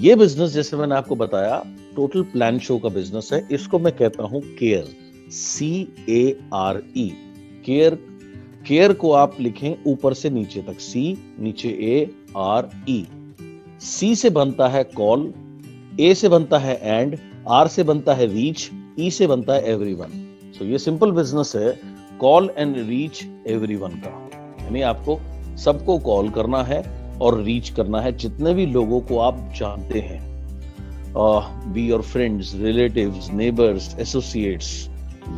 ये बिजनेस जैसे मैंने आपको बताया टोटल प्लान शो का बिजनेस है, इसको मैं कहता हूं केयर, CARE। केयर को आप लिखें ऊपर से नीचे तक, C नीचे ARE। C से बनता है कॉल, A से बनता है एंड, R से बनता है रीच, E से बनता है एवरीवन। सो ये सिंपल बिजनेस है कॉल एंड रीच एवरीवन का, यानी आपको सबको कॉल करना है और रीच करना है, जितने भी लोगों को आप जानते हैं, be your friends, relatives, neighbours, associates,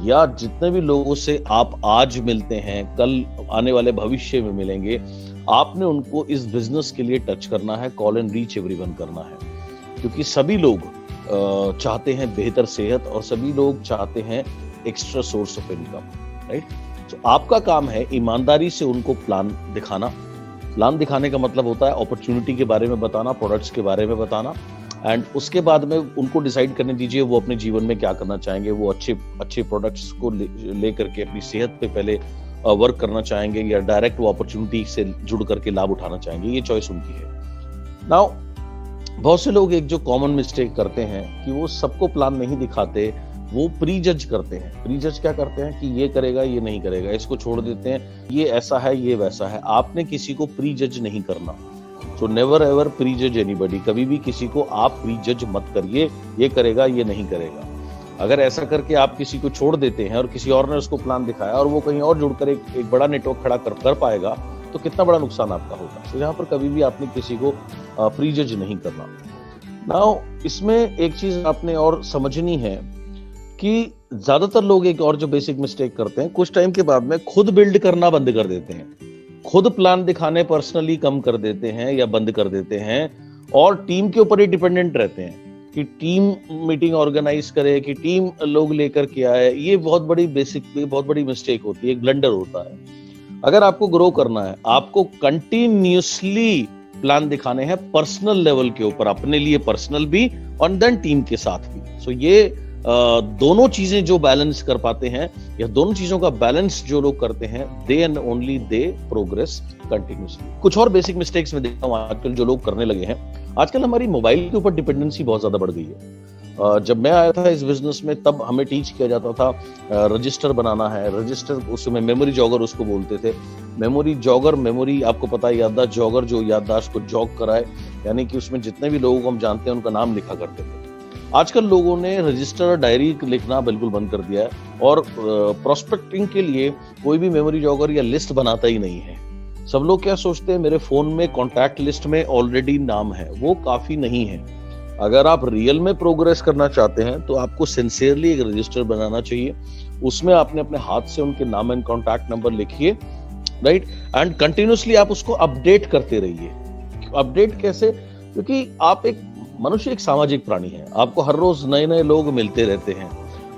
या जितने भी लोगों से आप आज मिलते हैं, कल आने वाले भविष्य में मिलेंगे, आपने उनको इस बिजनेस के लिए टच करना है, कॉल एंड रीच एवरीवन करना है, क्योंकि सभी लोग चाहते हैं बेहतर सेहत और सभी लोग चाहते हैं extra source of income, right. तो आपका काम है ईमानदारी से उनको प्लान दिखाना। प्लान दिखाने का मतलब होता है अपॉर्चुनिटी के बारे में बताना, प्रोडक्ट्स के बारे में बताना, एंड उसके बाद में उनको डिसाइड करने दीजिए वो अपने जीवन में क्या करना चाहेंगे। वो अच्छे प्रोडक्ट्स को ले करके अपनी सेहत पे पहले वर्क करना चाहेंगे या डायरेक्ट वो अपॉर्चुनिटी से जुड़ करके लाभ उठाना चाहेंगे, ये चॉइस उनकी है। नाउ बहुत से लोग एक जो कॉमन मिस्टेक करते हैं कि वो सबको प्लान नहीं दिखाते, वो प्री जज करते हैं। प्री जज क्या करते हैं कि ये करेगा, ये नहीं करेगा, इसको छोड़ देते हैं, ये ऐसा है, ये वैसा है। आपने किसी को प्री जज नहीं करना, सो नेवर एवर प्री जज एनीबॉडी। कभी भी किसी को आप प्री जज मत करिए, ये करेगा, ये नहीं करेगा। अगर ऐसा करके आप किसी को छोड़ देते हैं और किसी और ने उसको प्लान दिखाया और वो कहीं और जुड़कर एक बड़ा नेटवर्क खड़ा कर पाएगा, तो कितना बड़ा नुकसान आपका होगा। तो यहाँ पर कभी भी आपने किसी को प्री जज नहीं करना। नाउ इसमें एक चीज आपने और समझनी है कि ज्यादातर लोग एक और जो बेसिक मिस्टेक करते हैं, कुछ टाइम के बाद में खुद बिल्ड करना बंद कर देते हैं, खुद प्लान दिखाने पर्सनली कम कर देते हैं या बंद कर देते हैं, और टीम के ऊपर ही डिपेंडेंट रहते हैं कि टीम मीटिंग ऑर्गेनाइज करे, कि टीम लोग लेकर के आए। ये बहुत बड़ी मिस्टेक होती है, एक ब्लंडर होता है। अगर आपको ग्रो करना है, आपको कंटिन्यूसली प्लान दिखाने हैं पर्सनल लेवल के ऊपर, अपने लिए पर्सनल भी और देन टीम के साथ भी। सो ये दोनों चीजें जो बैलेंस कर पाते हैं, या दोनों चीजों का बैलेंस जो लोग करते हैं, they and only they progress continuously. कुछ और बेसिक मिस्टेक्स में देखता हूं आजकल जो लोग करने लगे हैं। आजकल हमारी मोबाइल के ऊपर डिपेंडेंसी बहुत ज्यादा बढ़ गई है। जब मैं आया था इस बिजनेस में, तब हमें टीच किया जाता था रजिस्टर बनाना है। रजिस्टर उसमें मेमोरी जॉगर उसको बोलते थे। मेमोरी जॉगर, मेमोरी आपको पता है, याददाश्त जॉगर जो याददाश्त को जॉग कराए, यानी कि उसमें जितने भी लोगों को हम जानते हैं उनका नाम लिखा करते थे। आजकल लोगों ने रजिस्टर, डायरी लिखना बिल्कुल बंद कर दिया है, और प्रोस्पेक्टिंग के लिए कोई भी मेमोरी जॉगर या लिस्ट बनाता ही नहीं है। सब लोग क्या सोचते हैं, मेरे फोन में कॉन्टैक्ट लिस्ट में ऑलरेडी नाम है, वो काफी नहीं है। अगर आप रियल में प्रोग्रेस करना चाहते हैं तो आपको सिंसियरली एक रजिस्टर बनाना चाहिए। उसमें आपने अपने हाथ से उनके नाम एंड कॉन्टैक्ट नंबर लिखिए, राइट, एंड कंटिन्यूसली आप उसको अपडेट करते रहिए। अपडेट कैसे? क्योंकि आप मनुष्य एक सामाजिक प्राणी है, आपको हर रोज नए नए लोग मिलते रहते हैं।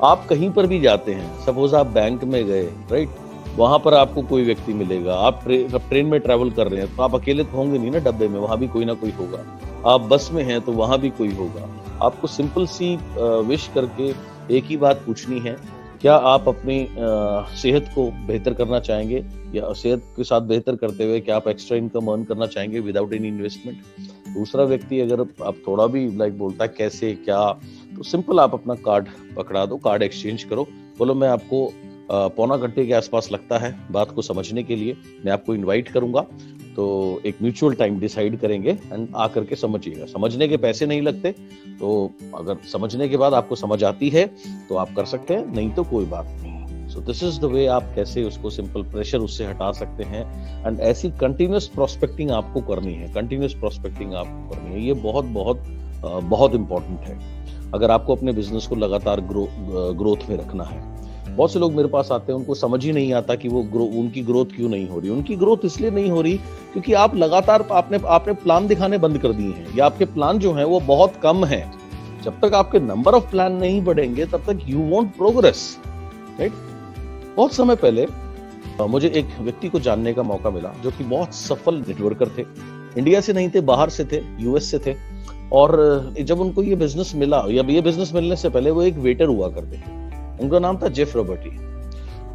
आप कहीं पर भी जाते हैं, सपोज आप बैंक में गए, राइट, वहां पर आपको कोई व्यक्ति मिलेगा। आप ट्रेन में ट्रैवल कर रहे हैं तो आप अकेले तो होंगे नहीं ना डब्बे में, वहां भी कोई ना कोई होगा। आप बस में हैं तो वहां भी कोई होगा। आपको सिंपल सी विश करके एक ही बात पूछनी है, क्या आप अपनी सेहत को बेहतर करना चाहेंगे, या सेहत के साथ बेहतर करते हुए क्या आप एक्स्ट्रा इनकम अर्न करना चाहेंगे विदाउट एनी इन्वेस्टमेंट। दूसरा व्यक्ति अगर आप थोड़ा भी बोलता है कैसे क्या, तो सिंपल आप अपना कार्ड पकड़ा दो, कार्ड एक्सचेंज करो, बोलो मैं आपको पौना घंटे के आसपास लगता है बात को समझने के लिए, मैं आपको इनवाइट करूंगा, तो एक म्यूचुअल टाइम डिसाइड करेंगे एंड आकर के समझिएगा। समझने के पैसे नहीं लगते, तो अगर समझने के बाद आपको समझ आती है तो आप कर सकते हैं, नहीं तो कोई बात नहीं। So this is the way आप कैसे उसको सिंपल प्रेशर उससे हटा सकते हैं। एंड ऐसी कंटिन्यूस प्रोस्पेक्टिंग आपको करनी है, कंटिन्यूस प्रोस्पेक्टिंग आपको करनी है। ये बहुत बहुत बहुत इंपॉर्टेंट है अगर आपको अपने बिजनेस को लगातार ग्रोथ में रखना है। बहुत से लोग मेरे पास आते हैं, उनको समझ ही नहीं आता कि वो उनकी ग्रोथ क्यों नहीं हो रही। उनकी ग्रोथ इसलिए नहीं हो रही क्योंकि आप लगातार आपने प्लान दिखाने बंद कर दिए हैं, या आपके प्लान जो हैं वो बहुत कम है। जब तक आपके नंबर ऑफ प्लान नहीं बढ़ेंगे तब तक यू वोंट प्रोग्रेस, राइट। बहुत समय पहले मुझे एक व्यक्ति को जानने का मौका मिला जो कि बहुत सफल नेटवर्कर थे, इंडिया से नहीं थे, बाहर से थे, यूएस से थे। और जब उनको ये बिजनेस मिला, या ये बिजनेस मिलने से पहले वो एक वेटर हुआ करते थे। उनका नाम था जेफ रॉबर्टी,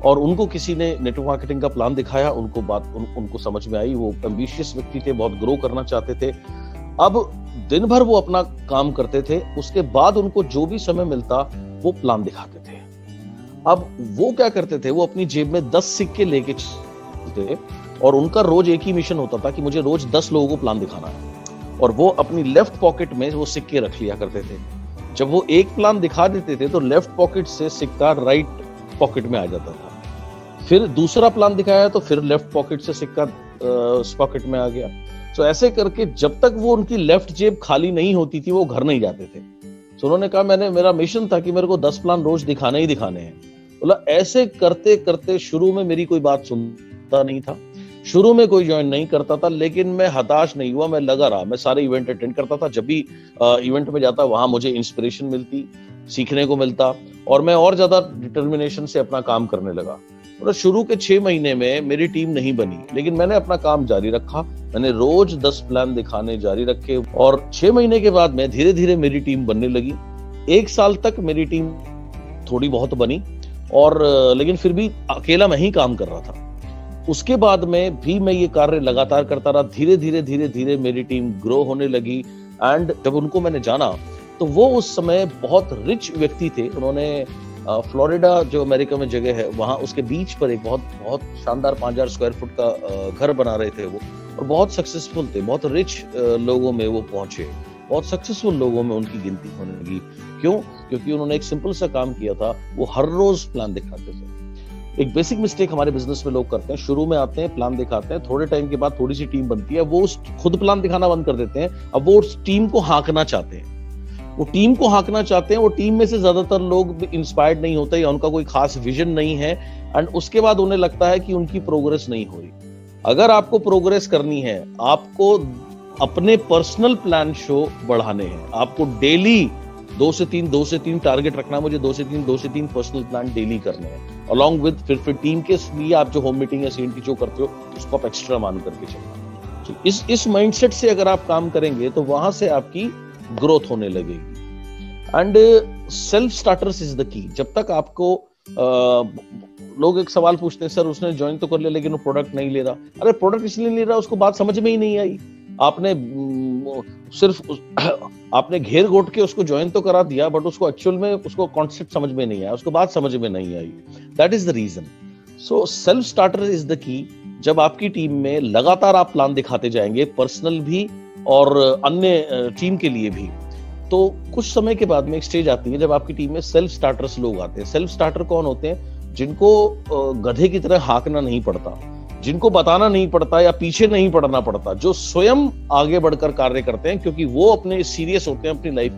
और उनको किसी ने नेटवर्क मार्केटिंग का प्लान दिखाया। उनको समझ में आई, वो एम्बिशियस व्यक्ति थे, बहुत ग्रो करना चाहते थे। अब दिन भर वो अपना काम करते थे, उसके बाद उनको जो भी समय मिलता वो प्लान दिखाते थे। अब वो क्या करते थे, वो अपनी जेब में 10 सिक्के लेके चलते और उनका रोज एक ही मिशन होता था कि मुझे रोज 10 लोगों को प्लान दिखाना है, और वो अपनी लेफ्ट पॉकेट में वो सिक्के रख लिया करते थे। जब वो एक प्लान दिखा देते थे तो लेफ्ट पॉकेट से सिक्का राइट पॉकेट में आ जाता था, फिर दूसरा प्लान दिखाया तो फिर लेफ्ट पॉकेट से सिक्का पॉकेट में आ गया। तो ऐसे करके जब तक वो उनकी लेफ्ट जेब खाली नहीं होती थी वो घर नहीं जाते थे। तो उन्होंने कहा मेरा मिशन था कि मेरे को 10 प्लान रोज दिखाने ही दिखाने हैं। बोला ऐसे करते करते शुरू में मेरी कोई बात सुनता नहीं था, शुरू में कोई ज्वाइन नहीं करता था, लेकिन मैं हताश नहीं हुआ, मैं लगा रहा, मैं सारे इवेंट अटेंड करता था। जब भी इवेंट में जाता वहां मुझे इंस्पिरेशन मिलती, सीखने को मिलता, और मैं और ज्यादा डिटर्मिनेशन से अपना काम करने लगा। और शुरू के 6 महीने में मेरी टीम नहीं बनी, लेकिन मैंने अपना काम जारी रखा, मैंने रोज 10 प्लान दिखाने जारी रखे, और 6 महीने के बाद में धीरे धीरे मेरी टीम बनने लगी। 1 साल तक मेरी टीम थोड़ी बहुत बनी, और लेकिन फिर भी अकेला मैं ही काम कर रहा था। उसके बाद में भी मैं ये कार्य लगातार करता रहा। धीरे धीरे मेरी टीम ग्रो होने लगी। एंड जब उनको मैंने जाना तो वो उस समय बहुत रिच व्यक्ति थे। उन्होंने फ्लोरिडा जो अमेरिका में जगह है वहां उसके बीच पर एक बहुत शानदार 5000 स्क्वायर फुट का घर बना रहे थे वो, और बहुत सक्सेसफुल थे, बहुत रिच लोगों में वो पहुंचे, बहुत सक्सेसफुल लोगों में उनकी गिनती होने लगी। क्यों? क्योंकि उन्होंने एक सिंपल सा काम किया था, वो हर रोज प्लान दिखाते थे। एक बेसिक मिस्टेक हमारे बिजनेस में लोग करते हैं, शुरू में आते हैं, प्लान दिखाते हैं, थोड़े टाइम के बाद थोड़ी सी टीम बनती है, वो खुद प्लान दिखाना बंद कर देते हैं। अब वो उस टीम को हाँकना चाहते हैं, वो टीम में से ज्यादातर लोग इंस्पायर्ड नहीं होते या उनका कोई खास विजन नहीं है, एंड उसके बाद उन्हें लगता है कि उनकी प्रोग्रेस नहीं हो रही। अगर आपको प्रोग्रेस करनी है, आपको अपने पर्सनल प्लान शो बढ़ाने हैं, आपको डेली 2 से 3 टारगेट रखना, मुझे 2 से 3 पर्सनल प्लान डेली करने हैं, अलॉन्ग विद फिर टीम के लिए आप जो होम मीटिंग या सीएनटी जो करते हो उसको आप एक्स्ट्रा मान करके चलना। तो इस माइंडसेट से अगर आप काम करेंगे तो वहां से आपकी ग्रोथ होने लगेगी। And self starters is the key. जब तक आपको लोग एक सवाल पूछते हैं, सर उसने ज्वाइन तो कर लिया लेकिन वो प्रोडक्ट नहीं ले रहा। अरे प्रोडक्ट इसलिए नहीं ले रहा, उसको बात समझ में ही नहीं आई। आपने सिर्फ आपने घेर घोट के उसको ज्वाइन तो करा दिया, बट उसको एक्चुअल में उसको कॉन्सेप्ट समझ में नहीं आया, उसको बात समझ में नहीं आई। That is the reason. So self starter is the key. जब आपकी टीम में लगातार आप प्लान दिखाते जाएंगे, पर्सनल भी और अन्य टीम के लिए भी, तो कुछ समय के बाद में एक स्टेज आती है जब आपकी टीम में सेल्फ स्टार्टर्स लोग आते हैं। सेल्फ स्टार्टर कौन होते हैं? जिनको गधे की तरह हाँकना नहीं पड़ता, जिनको बताना नहीं पड़ता या पीछे नहीं पड़ना पड़ता, जो स्वयं आगे बढ़कर कार्य करते हैं, क्योंकि वो अपने सीरियस होते हैं अपनी लाइफ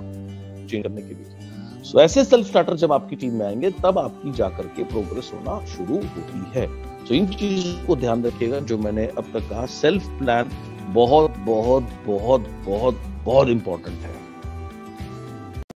चेंज करने के लिए। सो ऐसे सेल्फ स्टार्टर जब आपकी टीम में आएंगे तब आपकी जाकर के प्रोग्रेस होना शुरू होती है। तो इन चीजों को ध्यान रखिएगा जो मैंने अब तक कहा। सेल्फ प्लान बहुत बहुत बहुत बहुत बहुत इंपॉर्टेंट है।